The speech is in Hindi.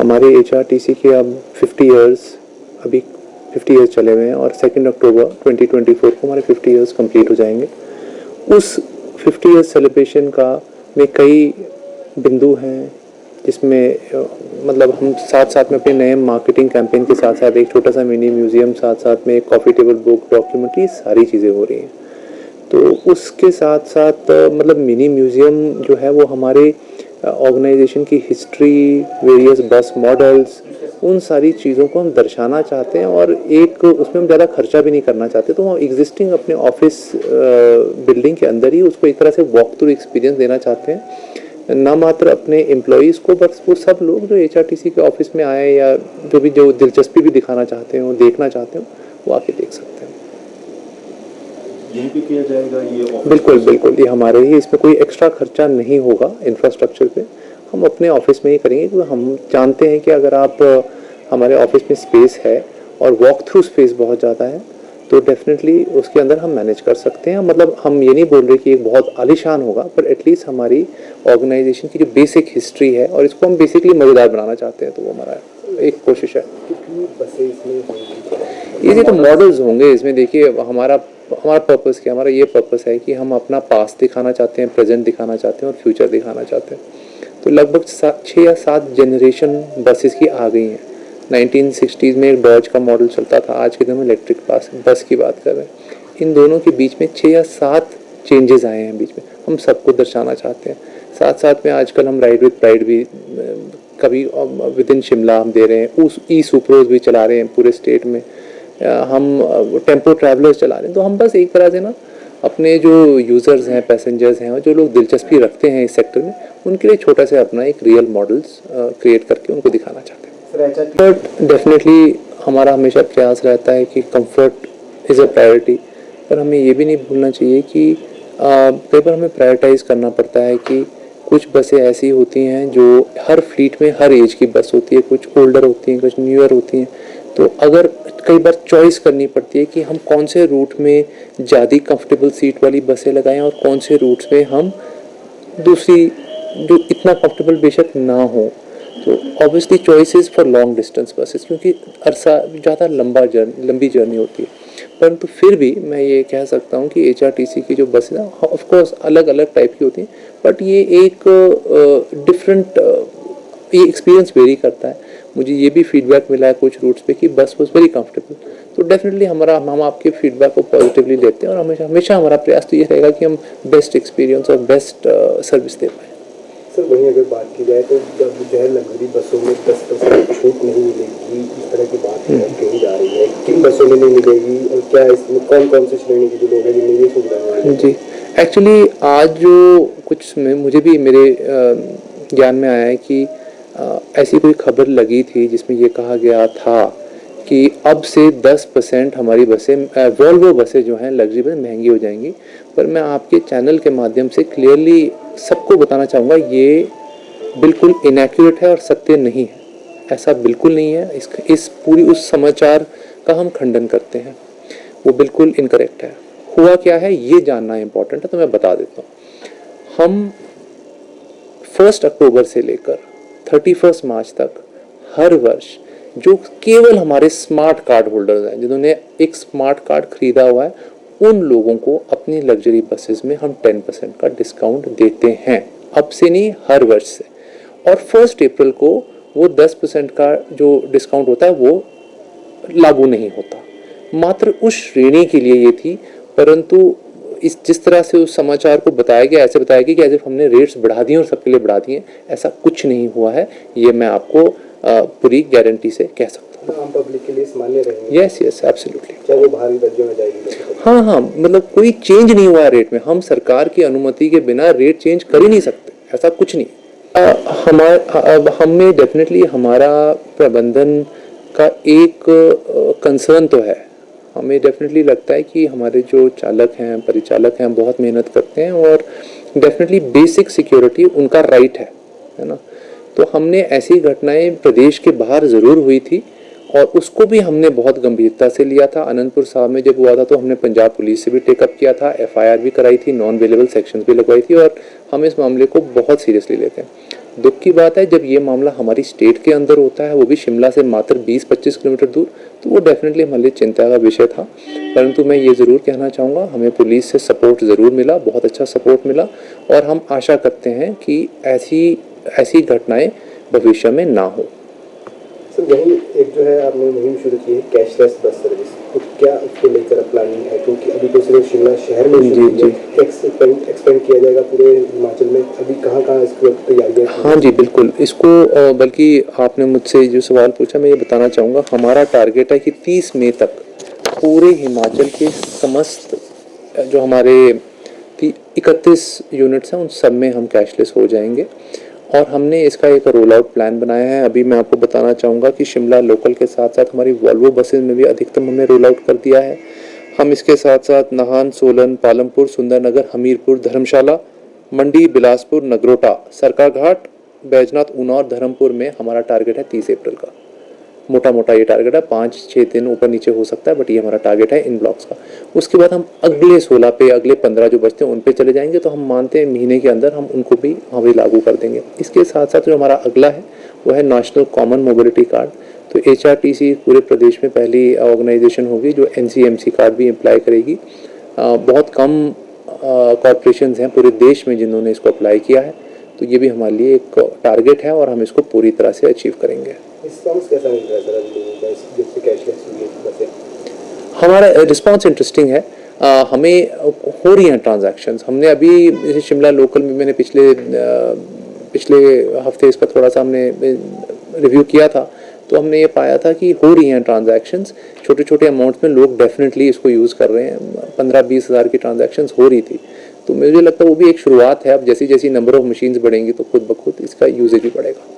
हमारे HRTC के अब 50 इयर्स, अभी 50 इयर्स चले हुए हैं और 2 अक्टूबर 2024 को हमारे 50 इयर्स कंप्लीट हो जाएंगे। उस 50 इयर्स सेलिब्रेशन का में कई बिंदु हैं जिसमें मतलब हम साथ साथ में अपने नए मार्केटिंग कैंपेन के साथ साथ एक छोटा सा मिनी म्यूज़ियम, साथ साथ में एक कॉफ़ी टेबल बुक, डॉक्यूमेंट्री, सारी चीज़ें हो रही हैं। तो उसके साथ साथ मतलब मिनी म्यूज़ियम जो है वो हमारे ऑर्गेनाइजेशन की हिस्ट्री, वेरियस बस मॉडल्स, उन सारी चीज़ों को हम दर्शाना चाहते हैं और एक उसमें हम ज़्यादा खर्चा भी नहीं करना चाहते। तो हम एग्जिस्टिंग अपने ऑफिस बिल्डिंग के अंदर ही उसको एक तरह से वॉक थ्रू एक्सपीरियंस देना चाहते हैं, ना मात्र अपने एम्प्लॉयज़ को, बस वो सब लोग जो HRTC के ऑफिस में आए या जो दिलचस्पी भी दिखाना चाहते हो, देखना चाहते हो, वो आके देख सकते हैं। यहीं पे किया जाएगा ये? बिल्कुल बिल्कुल, ये हमारे ही, इसमें कोई एक्स्ट्रा खर्चा नहीं होगा इंफ्रास्ट्रक्चर पे। हम अपने ऑफिस में ही करेंगे क्योंकि हम जानते हैं कि अगर आप हमारे ऑफिस में स्पेस है और वॉक थ्रू स्पेस बहुत ज़्यादा है तो डेफिनेटली उसके अंदर हम मैनेज कर सकते हैं। मतलब हम ये नहीं बोल रहे कि एक बहुत आलीशान होगा, पर एटलीस्ट हमारी ऑर्गेनाइजेशन की जो बेसिक हिस्ट्री है और इसको हम बेसिकली मज़ेदार बनाना चाहते हैं, तो वो हमारा एक कोशिश है। ये तो मॉडल्स होंगे इसमें। देखिए हमारा पर्पस क्या, हमारा ये पर्पस है कि हम अपना पास्ट दिखाना चाहते हैं, प्रेजेंट दिखाना चाहते हैं और फ्यूचर दिखाना चाहते हैं। तो लगभग 6 या 7 जनरेशन बसेस की आ गई हैं। 1960s में एक डॉज का मॉडल चलता था, आज के दिन में इलेक्ट्रिक बस की बात कर रहे हैं। इन दोनों के बीच में 6 या 7 चेंजेस आए हैं बीच में, हम सबको दर्शाना चाहते हैं। साथ साथ में आजकल हम राइड विद प्राइड भी कभी विद इन शिमला हम दे रहे हैं, उस ई-सुपरोज भी चला रहे हैं पूरे स्टेट में, हम टेम्पो ट्रैवलर्स चला रहे हैं। तो हम बस एक तरह से ना अपने जो यूज़र्स हैं, पैसेंजर्स हैं और जो लोग दिलचस्पी रखते हैं इस सेक्टर में, उनके लिए छोटा सा अपना एक रियल मॉडल्स क्रिएट करके उनको दिखाना चाहते हैं। बट डेफिनेटली हमारा हमेशा प्रयास रहता है कि कंफर्ट इज़ अ प्रायोरिटी, पर हमें ये भी नहीं भूलना चाहिए कि कई बार हमें प्रायोरिटाइज़ करना पड़ता है कि कुछ बसें ऐसी होती हैं जो हर फ्लीट में हर एज की बस होती है, कुछ ओल्डर होती हैं, कुछ न्यूअर होती हैं। तो अगर कई बार चॉइस करनी पड़ती है कि हम कौन से रूट में ज़्यादा कंफर्टेबल सीट वाली बसें लगाएं और कौन से रूट्स में हम दूसरी जो इतना कंफर्टेबल बेशक ना हो। तो obviously choices for long distance buses, क्योंकि अरसा ज़्यादा लंबी जर्नी होती है। परंतु फिर भी मैं ये कह सकता हूँ कि HRTC की जो बसें ना ऑफ कोर्स अलग अलग टाइप की होती हैं, बट ये एक डिफरेंट ये एक्सपीरियंस वेरी करता है। मुझे ये भी फीडबैक मिला है कुछ रूट्स पे कि बस वॉज वेरी कंफर्टेबल। तो डेफिनेटली हम आपके फीडबैक को पॉजिटिवली लेते हैं और हमेशा हमारा प्रयास तो ये रहेगा कि हम बेस्ट एक्सपीरियंस और बेस्ट सर्विस दे पाएँ। सर वहीं अगर बात की जाए तो जब जो है लग्जरी बसों में 10% छूट नहीं मिलेगी, इस तरह की बात कही जा रही है, किन बसों में नहीं मिलेगी और क्या इसमें कौन कौन से श्रेणी के जो लोग हैं जिन्हें ये सुविधा मिलेगी? जी, एक्चुअली आज जो कुछ मुझे भी मेरे ज्ञान में आया है कि ऐसी कोई खबर लगी थी जिसमें ये कहा गया था कि अब से 10% हमारी बसें वॉल्वो बसें जो हैं लग्जरी बसें महंगी हो जाएंगी। पर मैं आपके चैनल के माध्यम से क्लियरली सबको बताना चाहूँगा ये बिल्कुल इनएक्यूरेट है और सत्य नहीं है। ऐसा बिल्कुल नहीं है। इस पूरी उस समाचार का हम खंडन करते हैं, वो बिल्कुल इनकरेक्ट है। हुआ क्या है ये जानना इम्पोर्टेंट है, तो मैं बता देता हूँ। हम 1 अक्टूबर से लेकर 31 मार्च तक हर वर्ष जो केवल हमारे स्मार्ट कार्ड होल्डर्स हैं, जिन्होंने एक स्मार्ट कार्ड खरीदा हुआ है, उन लोगों को अपनी लग्जरी बसेस में हम 10% का डिस्काउंट देते हैं। अब से नहीं, हर वर्ष से। और 1 अप्रैल को वो 10% का जो डिस्काउंट होता है वो लागू नहीं होता। मात्र उस श्रेणी के लिए ये थी। परंतु जिस तरह से उस समाचार को बताया गया, ऐसे बताया गया कि ऐसे हमने रेट्स बढ़ा दिए और सबके लिए बढ़ा दिए, ऐसा कुछ नहीं हुआ है। ये मैं आपको पूरी गारंटी से कह सकता हूँ। आम पब्लिक के लिए मान्य रहेंगे? Yes absolutely. चाहे वो भारी राज्यों में जाएगी? हाँ, मतलब कोई चेंज नहीं हुआ है रेट में। हम सरकार की अनुमति के बिना रेट चेंज कर ही नहीं सकते, ऐसा कुछ नहीं। हमें डेफिनेटली हमारा प्रबंधन का एक कंसर्न तो है। हमें डेफिनेटली लगता है कि हमारे जो चालक हैं, परिचालक हैं, बहुत मेहनत करते हैं और डेफिनेटली बेसिक सिक्योरिटी उनका राइट है ना। तो हमने ऐसी घटनाएं प्रदेश के बाहर ज़रूर हुई थी और उसको भी हमने बहुत गंभीरता से लिया था। अनंतपुर साहब में जब हुआ था तो हमने पंजाब पुलिस से भी टेकअप किया था, FIR भी कराई थी, नॉन अवेलेबल सेक्शंस भी लगवाई थी और हम इस मामले को बहुत सीरियसली लेते हैं। दुख की बात है जब ये मामला हमारी स्टेट के अंदर होता है, वो भी शिमला से मात्र 20-25 किलोमीटर दूर, तो वो डेफिनेटली हमारे लिए चिंता का विषय था। परंतु मैं ये ज़रूर कहना चाहूँगा, हमें पुलिस से सपोर्ट ज़रूर मिला, बहुत अच्छा सपोर्ट मिला, और हम आशा करते हैं कि ऐसी घटनाएं भविष्य में ना हो। सर वहीं एक जो है आपने मुहिम शुरू की है कैशलेस बस सर्विस, तो क्या उसको लेकर प्लानिंग है? क्योंकि अभी तो सिर्फ शिमला शहर में एक्सपेंड किया जाएगा पूरे हिमाचल में, अभी कहाँ इसकी तैयारियाँ? हाँ जी बिल्कुल, इसको बल्कि आपने मुझसे जो सवाल पूछा मैं ये बताना चाहूँगा, हमारा टारगेट है कि 30 मई तक पूरे हिमाचल के समस्त जो हमारे 31 यूनिट्स हैं उन सब में हम कैशलेस हो जाएंगे, और हमने इसका एक रोल आउट प्लान बनाया है। अभी मैं आपको बताना चाहूँगा कि शिमला लोकल के साथ साथ हमारी वॉल्वो बसेज में भी अधिकतम हमने रोल आउट कर दिया है। हम इसके साथ साथ नाहन, सोलन, पालमपुर, सुंदरनगर, हमीरपुर, धर्मशाला, मंडी, बिलासपुर, नगरोटा, सरकाघाट, बैजनाथ, ऊना और धर्मपुर में हमारा टारगेट है 30 अप्रैल का। मोटा मोटा ये टारगेट है, 5-6 दिन ऊपर नीचे हो सकता है, बट ये हमारा टारगेट है इन ब्लॉक्स का। उसके बाद हम अगले 16 पे, अगले 15 जो बचते हैं उन पे चले जाएंगे, तो हम मानते हैं महीने के अंदर हम उनको भी लागू कर देंगे। इसके साथ साथ जो हमारा अगला है वो है नेशनल कॉमन मोबिलिटी कार्ड। तो HRTC पूरे प्रदेश में पहली ऑर्गेनाइजेशन होगी जो NCMC कार्ड भी अप्लाई करेगी। बहुत कम कॉरपोरेशंस हैं पूरे देश में जिन्होंने इसको अप्लाई किया है, तो ये भी हमारे लिए एक टारगेट है और हम इसको पूरी तरह से अचीव करेंगे। रिस्पॉन्स कैसा मिल रहा है सर अभी लोगों का जिससे कैशलेस हुई बसें? हमारा रिस्पांस इंटरेस्टिंग है। हमें हो रही हैं ट्रांजैक्शंस। हमने अभी जैसे शिमला लोकल में मैंने पिछले हफ्ते इसका थोड़ा सा हमने रिव्यू किया था, तो हमने ये पाया था कि हो रही हैं ट्रांजैक्शंस, छोटे छोटे अमाउंट्स में लोग डेफिनेटली इसको यूज़ कर रहे हैं। 15-20 हज़ार की ट्रांजैक्शंस हो रही थी, तो मुझे लगता है वो भी एक शुरुआत है। अब जैसी जैसी नंबर ऑफ मशीन्स बढ़ेंगी तो खुद ब खुद इसका यूजेज भी बढ़ेगा।